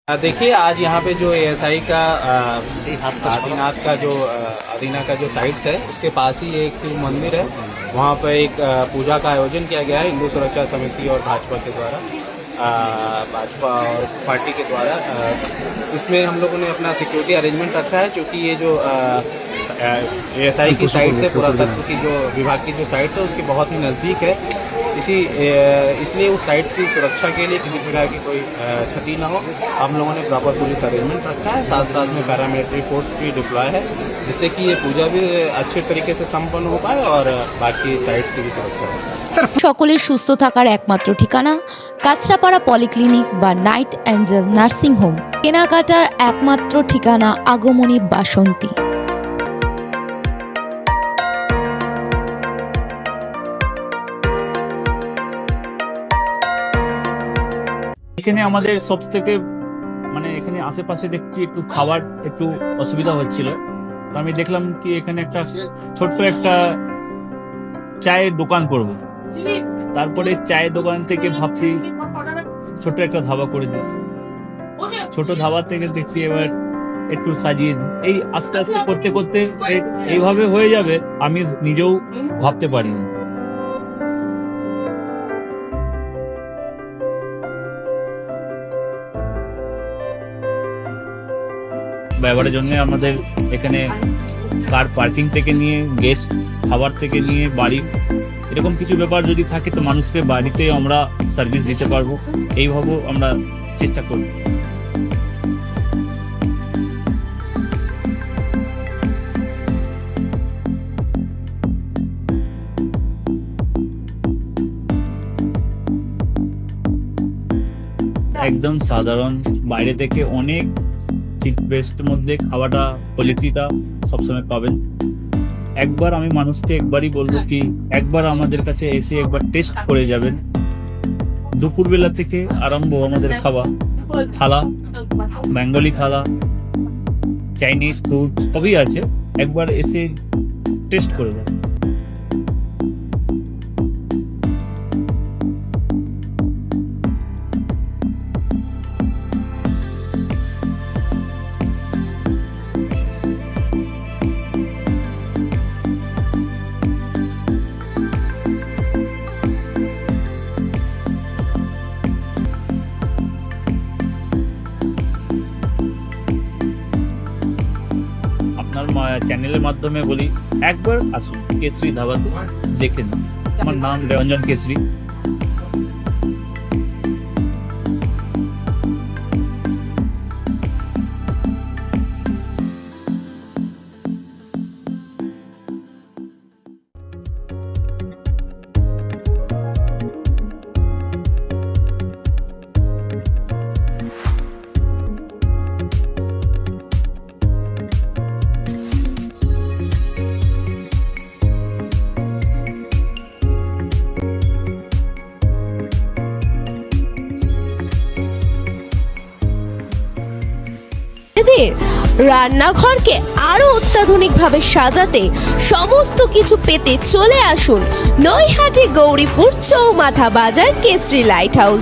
देखिए आज यहाँ पे जो एएसआई का आदिनाथ का जो साइट्स है उसके पास ही एक शिव मंदिर है। वहाँ पर एक पूजा का आयोजन किया गया है हिंदू सुरक्षा समिति और भाजपा के द्वारा, भाजपा और पार्टी के द्वारा। इसमें हम लोगों ने अपना सिक्योरिटी अरेंजमेंट रखा है, क्योंकि ये जो एएसआई की साइट है, पुरातत्व की जो विभाग की जो साइट्स है उसके बहुत ही नज़दीक है। इसलिए उस साइट्स की सुरक्षा के लिए किसी प्रकार की कोई क्षति ना हो, हम लोगों ने प्रॉपर पुलिस अरेंजमेंट रखा है। साथ साथ में पैरामिलिट्री फोर्स भी डिप्लॉय है, जिससे कि ये पूजा भी अच्छे तरीके से संपन्न हो पाए और बाकी साइट्स की भी सुरक्षा हो। সকলের সুস্থ থাকার একমাত্র ঠিকানা কাছড়াপাড়া পলিক্লিনিক বা নাইট অ্যাঞ্জেল নার্সিং হোম। কেনাকাটার একমাত্র ঠিকানা আগমনী বাসন্তী। এখানে আমাদের সব থেকে এখানে আশেপাশে দেখছি একটু খাবার একটু অসুবিধা হচ্ছিল, তো আমি দেখলাম কি এখানে একটা ছোট্ট একটা চায়ের দোকান করব। তারপরে চায়ের দোকান থেকে ভাবছি ছোট একটা ধাবা করে দিচ্ছি। ছোট ধাবা থেকে দেখছি এবার একটু সাজিয়ে এই আস্তে আস্তে করতে করতে এইভাবে হয়ে যাবে, আমি নিজেও ভাবতে পারিনি। ব্যবহারের জন্য আমাদের এখানে কার পার্কিং থেকে নিয়ে গেস্ট খাবার থেকে নিয়ে বাড়ি এরকম কিছু ব্যাপার যদি থাকে তো মানুষকে বাড়িতে আমরা সার্ভিস দিতে পারবো, এইভাবে আমরা চেষ্টা করব। একদম সাধারণ, বাইরে থেকে অনেক চিপ বেস্টের মধ্যে খাওয়াটা কোয়ালিটিটা সবসময় পাবেন। একবার আমি মানুষকে একবারই বলবো কি একবার আমাদের কাছে এসে একবার টেস্ট করে যাবেন। দুপুরবেলা থেকে আরম্ভ আমাদের খাওয়া, থালা, বেঙ্গলি থালা, চাইনিজ ফুড সবই আছে, একবার এসে টেস্ট করে যাবেন। চ্যানেলের মাধ্যমে বলি একবার আসুন কেশরী ধাবাতে দেখেন। আমার নাম রঞ্জন কেশরী। রান্নাঘরকে আরো অত্যাধুনিকভাবে সাজাতে সমস্ত কিছু পেতে চলে আসুন নৈহাটি গৌরীপুর চৌমাথা বাজার কেশরী লাইট হাউস।